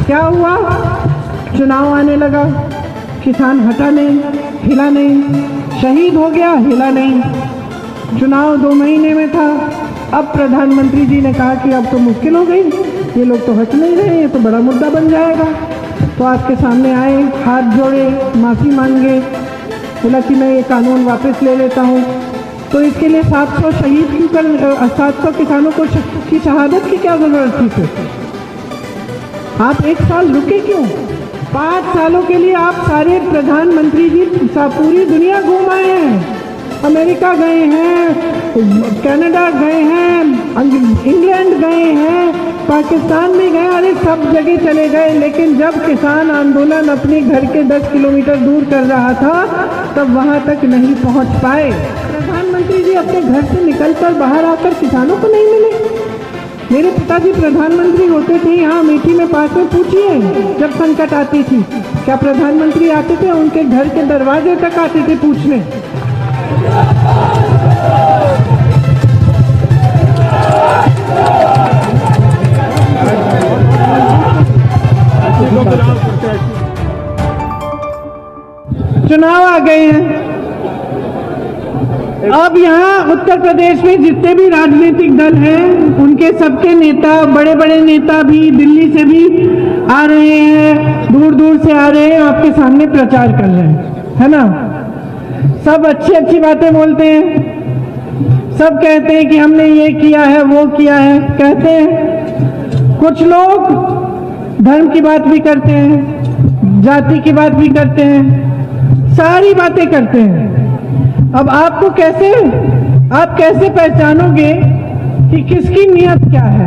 क्या हुआ? चुनाव आने लगा, किसान हटा नहीं, हिला नहीं, शहीद हो गया, हिला नहीं। चुनाव 2 महीने में था। अब प्रधानमंत्री जी ने कहा कि अब तो मुश्किल हो गई, ये लोग तो हट नहीं रहे, ये तो बड़ा मुद्दा बन जाएगा। तो आपके सामने आए, हाथ जोड़े, माफ़ी मांगे, बोला कि मैं ये कानून वापस ले लेता हूँ। तो इसके लिए 700 शहीद क्यों कर 700 किसानों को की शहादत की क्या ज़रूरत थी फिर? आप 1 साल रुके क्यों? 5 सालों के लिए आप सारे प्रधानमंत्री जी पूरी दुनिया घूम आए हैं। अमेरिका गए हैं, कनाडा गए हैं, इंग्लैंड गए हैं, पाकिस्तान में गए, अरे सब जगह चले गए। लेकिन जब किसान आंदोलन अपने घर के 10 किलोमीटर दूर कर रहा था तब वहाँ तक नहीं पहुँच पाए। प्रधानमंत्री जी अपने घर से निकलकर बाहर आकर किसानों को नहीं मिले। मेरे पिताजी प्रधानमंत्री होते थे यहाँ अमेठी में, पास में पूछिए, जब संकट आती थी क्या प्रधानमंत्री आते थे? उनके घर के दरवाजे तक आते थे पूछने। चुनाव आ गए हैं। अब यहाँ उत्तर प्रदेश में जितने भी राजनीतिक दल हैं उनके सबके नेता, बड़े बड़े नेता भी दिल्ली से भी आ रहे हैं, दूर दूर से आ रहे हैं, आपके सामने प्रचार कर रहे हैं, है ना? सब अच्छी अच्छी बातें बोलते हैं, सब कहते हैं कि हमने ये किया है, वो किया है, कहते हैं। कुछ लोग धर्म की बात भी करते हैं, जाति की बात भी करते हैं, सारी बातें करते हैं। अब आपको आप कैसे पहचानोगे कि किसकी नियत क्या है?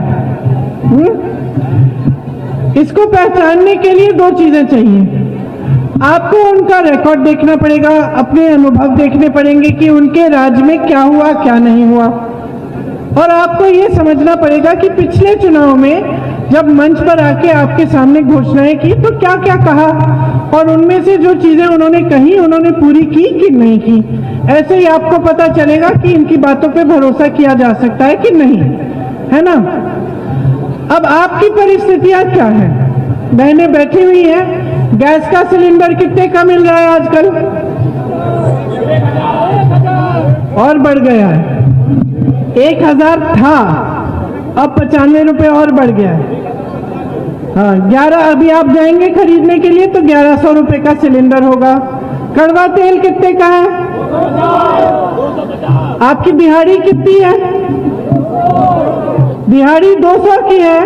इसको पहचानने के लिए 2 चीजें चाहिए। आपको उनका रिकॉर्ड देखना पड़ेगा, अपने अनुभव देखने पड़ेंगे कि उनके राज्य में क्या हुआ, क्या नहीं हुआ। और आपको ये समझना पड़ेगा कि पिछले चुनाव में जब मंच पर आके आपके सामने घोषणाएं की तो क्या क्या कहा, और उनमें से जो चीजें उन्होंने कही उन्होंने पूरी की कि नहीं की। ऐसे ही आपको पता चलेगा कि इनकी बातों पे भरोसा किया जा सकता है कि नहीं, है ना? अब आपकी परिस्थितियां क्या है? बहनें बैठी हुई हैं, गैस का सिलेंडर कितने का मिल रहा है आजकल? और बढ़ गया है। 1000 था, अब 95 रुपए और बढ़ गया है। हाँ, 11, अभी आप जाएंगे खरीदने के लिए तो 1100 रुपए का सिलेंडर होगा। कड़वा तेल कितने का है? आपकी दिहाड़ी कितनी है? दिहाड़ी 200 की है,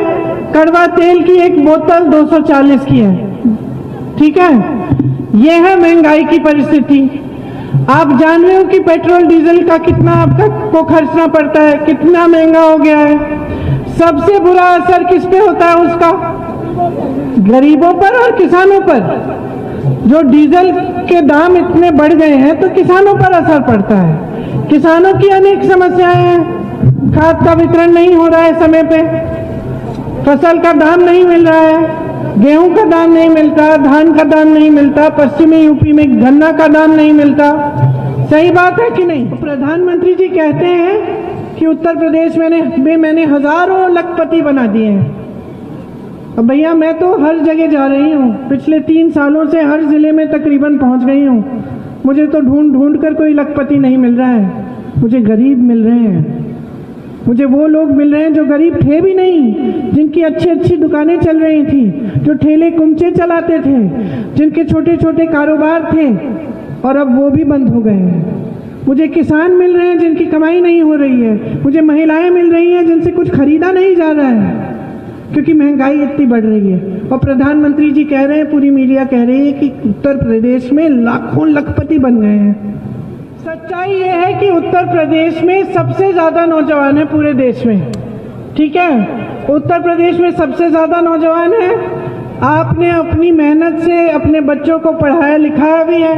कड़वा तेल की एक बोतल 240 की है। ठीक है, ये है महंगाई की परिस्थिति। आप जान रहे हो कि पेट्रोल डीजल का कितना अब तक को खर्चना पड़ता है, कितना महंगा हो गया है। सबसे बुरा असर किस पे होता है उसका? गरीबों पर और किसानों पर। जो डीजल के दाम इतने बढ़ गए हैं तो किसानों पर असर पड़ता है। किसानों की अनेक समस्याएं हैं, खाद का वितरण नहीं हो रहा है समय पे, फसल का दाम नहीं मिल रहा है, गेहूं का दाम नहीं मिलता, धान का दाम नहीं मिलता, पश्चिमी यूपी में गन्ना का दाम नहीं मिलता। सही बात है कि नहीं? तो प्रधानमंत्री जी कहते हैं कि उत्तर प्रदेश में मैंने हजारों लखपति बना दिए हैं। अब भैया मैं तो हर जगह जा रही हूँ, पिछले 3 सालों से हर जिले में तकरीबन पहुँच गई हूँ। मुझे तो ढूंढ कर कोई लखपति नहीं मिल रहा है, मुझे गरीब मिल रहे हैं। मुझे वो लोग मिल रहे हैं जो गरीब थे भी नहीं, जिनकी अच्छी अच्छी दुकानें चल रही थी, जो ठेले कुमचे चलाते थे, जिनके छोटे छोटे कारोबार थे और अब वो भी बंद हो गए हैं। मुझे किसान मिल रहे हैं जिनकी कमाई नहीं हो रही है, मुझे महिलाएं मिल रही हैं जिनसे कुछ खरीदा नहीं जा रहा है क्योंकि महंगाई इतनी बढ़ रही है। और प्रधानमंत्री जी कह रहे हैं, पूरी मीडिया कह रही है कि उत्तर प्रदेश में लाखों लखपति बन गए हैं। सच्चाई ये है कि उत्तर प्रदेश में सबसे ज्यादा नौजवान है पूरे देश में। ठीक है, उत्तर प्रदेश में सबसे ज्यादा नौजवान है। आपने अपनी मेहनत से अपने बच्चों को पढ़ाया लिखाया भी है।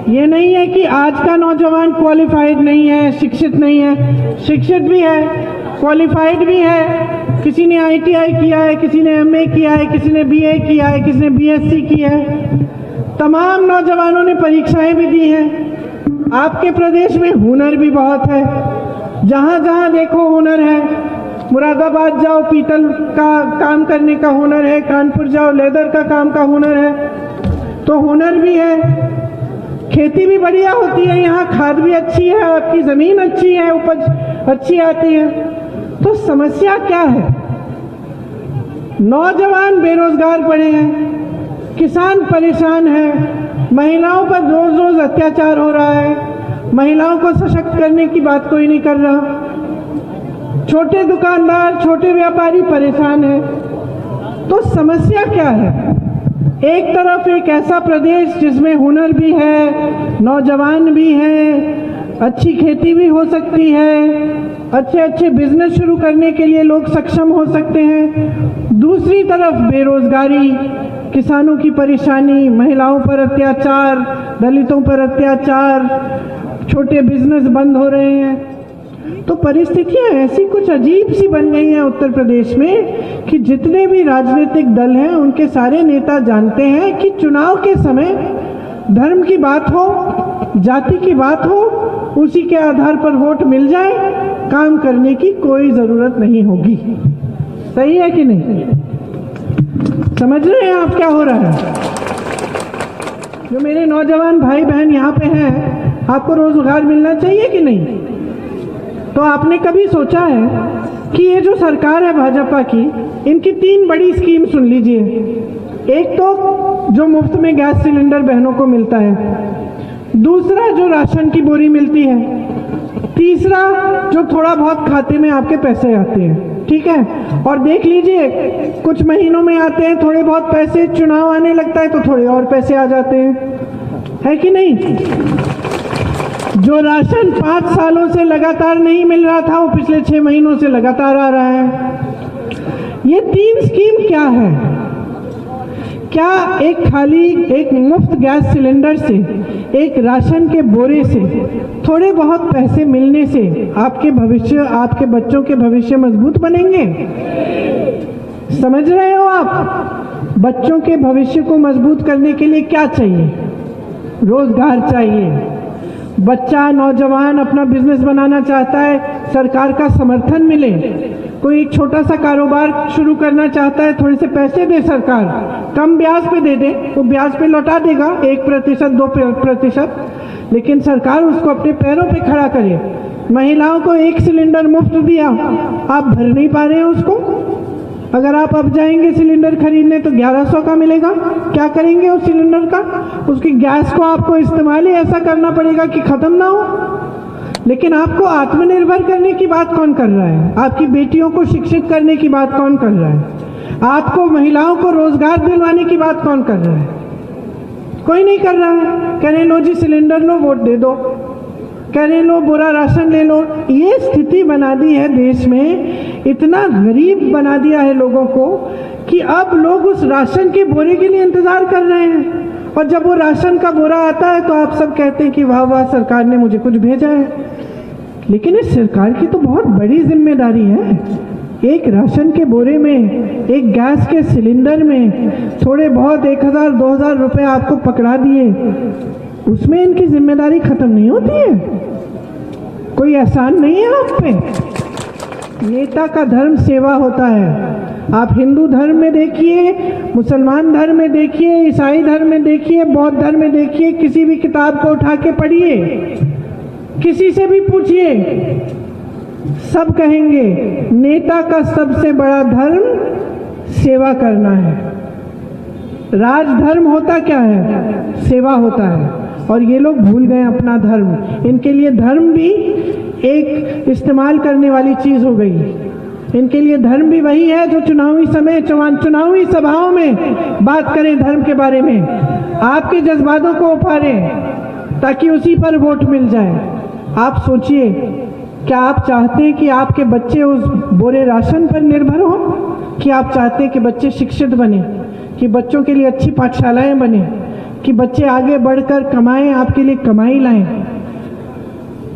ये नहीं है कि आज का नौजवान क्वालिफाइड नहीं है, शिक्षित नहीं है, शिक्षित भी है, क्वालिफाइड भी है। किसी ने ITI किया है, किसी ने MA किया है, किसी ने BA किया है, किसी ने BSc किया है। तमाम नौजवानों ने परीक्षाएं भी दी हैं। आपके प्रदेश में हुनर भी बहुत है, जहाँ जहाँ देखो हुनर है। मुरादाबाद जाओ, पीतल का काम करने का हुनर है, कानपुर जाओ, लेदर का काम का हुनर है। तो हुनर भी है, खेती भी बढ़िया होती है, यहाँ खाद भी अच्छी है, आपकी ज़मीन अच्छी है, उपज अच्छी आती है। तो समस्या क्या है? नौजवान बेरोजगार पड़े हैं, किसान परेशान है, महिलाओं पर रोज रोज अत्याचार हो रहा है, महिलाओं को सशक्त करने की बात कोई नहीं कर रहा, छोटे दुकानदार, छोटे व्यापारी परेशान हैं। तो समस्या क्या है? एक तरफ एक ऐसा प्रदेश जिसमें हुनर भी है, नौजवान भी हैं, अच्छी खेती भी हो सकती है, अच्छे अच्छे बिजनेस शुरू करने के लिए लोग सक्षम हो सकते हैं। दूसरी तरफ बेरोजगारी, किसानों की परेशानी, महिलाओं पर अत्याचार, दलितों पर अत्याचार, छोटे बिजनेस बंद हो रहे हैं। तो परिस्थितियां ऐसी कुछ अजीब सी बन गई हैं उत्तर प्रदेश में कि जितने भी राजनीतिक दल हैं उनके सारे नेता जानते हैं कि चुनाव के समय धर्म की बात हो, जाति की बात हो, उसी के आधार पर वोट मिल जाए, काम करने की कोई जरूरत नहीं होगी। सही है कि नहीं? समझ रहे हैं आप क्या हो रहा है? जो मेरे नौजवान भाई बहन यहाँ पे हैं, आपको रोजगार मिलना चाहिए कि नहीं? तो आपने कभी सोचा है कि ये जो सरकार है भाजपा की, इनकी 3 बड़ी स्कीम सुन लीजिए। एक तो जो मुफ्त में गैस सिलेंडर बहनों को मिलता है, दूसरा जो राशन की बोरी मिलती है, तीसरा जो थोड़ा बहुत खाते में आपके पैसे आते हैं। ठीक है? और देख लीजिए, कुछ महीनों में आते हैं थोड़े बहुत पैसे, चुनाव आने लगता है तो थोड़े और पैसे आ जाते हैं, है कि नहीं? जो राशन 5 सालों से लगातार नहीं मिल रहा था, वो पिछले 6 महीनों से लगातार आ रहा है। ये 3 स्कीम क्या है? क्या एक मुफ्त गैस सिलेंडर से, एक राशन के बोरे से, थोड़े बहुत पैसे मिलने से आपके भविष्य, आपके बच्चों के भविष्य मजबूत बनेंगे? समझ रहे हो आप? बच्चों के भविष्य को मजबूत करने के लिए क्या चाहिए? रोजगार चाहिए। बच्चा, नौजवान अपना बिजनेस बनाना चाहता है, सरकार का समर्थन मिले। कोई एक छोटा सा कारोबार शुरू करना चाहता है, थोड़े से पैसे दे सरकार, कम ब्याज पे दे दे, वो ब्याज पे लौटा देगा 1%, 2%, लेकिन सरकार उसको अपने पैरों पे खड़ा करे। महिलाओं को 1 सिलेंडर मुफ्त दिया, आप भर नहीं पा रहे हैं उसको। अगर आप अब जाएंगे सिलेंडर खरीदने तो 1100 का मिलेगा, क्या करेंगे उस सिलेंडर का? उसकी गैस को आपको इस्तेमाल ही ऐसा करना पड़ेगा कि खत्म ना हो। लेकिन आपको आत्मनिर्भर करने की बात कौन कर रहा है? आपकी बेटियों को शिक्षित करने की बात कौन कर रहा है? आपको, महिलाओं को रोजगार दिलवाने की बात कौन कर रहा है? कोई नहीं कर रहा है। कह रहे लो जी सिलेंडर लो, वोट दे दो, कह रहे लो बुरा राशन ले लो। ये स्थिति बना दी है देश में, इतना गरीब बना दिया है लोगों को कि अब लोग उस राशन के बोरे के लिए इंतजार कर रहे हैं। और जब वो राशन का बोरा आता है तो आप सब कहते हैं कि वाह वाह, सरकार ने मुझे कुछ भेजा है। लेकिन इस सरकार की तो बहुत बड़ी जिम्मेदारी है। एक राशन के बोरे में, एक गैस के सिलेंडर में थोड़े बहुत 1000-2000 रुपए आपको पकड़ा दिए, उसमें इनकी जिम्मेदारी खत्म नहीं होती है? कोई एहसान नहीं है आप पे? नेता का धर्म सेवा होता है। आप हिंदू धर्म में देखिए, मुसलमान धर्म में देखिए, ईसाई धर्म में देखिए, बौद्ध धर्म में देखिए, किसी भी किताब को उठा के पढ़िए, किसी से भी पूछिए, सब कहेंगे नेता का सबसे बड़ा धर्म सेवा करना है। राजधर्म होता क्या है? सेवा होता है। और ये लोग भूल गए अपना धर्म। इनके लिए धर्म भी एक इस्तेमाल करने वाली चीज हो गई। इनके लिए धर्म भी वही है जो चुनावी समय, चुनावी सभाओं में बात करें धर्म के बारे में, आपके जज्बातों को उफारे ताकि उसी पर वोट मिल जाए। आप सोचिए, क्या आप चाहते हैं कि आपके बच्चे उस बोरे राशन पर निर्भर हो? कि आप चाहते हैं कि बच्चे शिक्षित बने, कि बच्चों के लिए अच्छी पाठशालाएं बने, कि बच्चे आगे बढ़कर कमाएं, आपके लिए कमाई लाएं?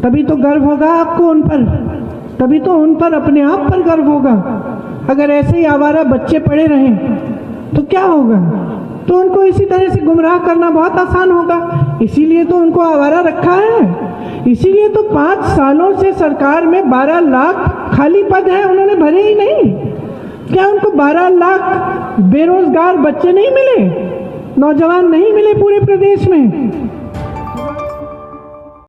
तभी तो गर्व होगा आपको उन पर, तभी तो उन पर, अपने आप पर गर्व होगा। अगर ऐसे ही आवारा बच्चे पड़े रहें तो क्या होगा? तो उनको इसी तरह से गुमराह करना बहुत आसान होगा। इसीलिए तो उनको आवारा रखा है, इसीलिए तो 5 सालों से सरकार में 12 लाख खाली पद है, उन्होंने भरे ही नहीं। क्या उनको 12 लाख बेरोजगार बच्चे नहीं मिले, नौजवान नहीं मिले पूरे प्रदेश में?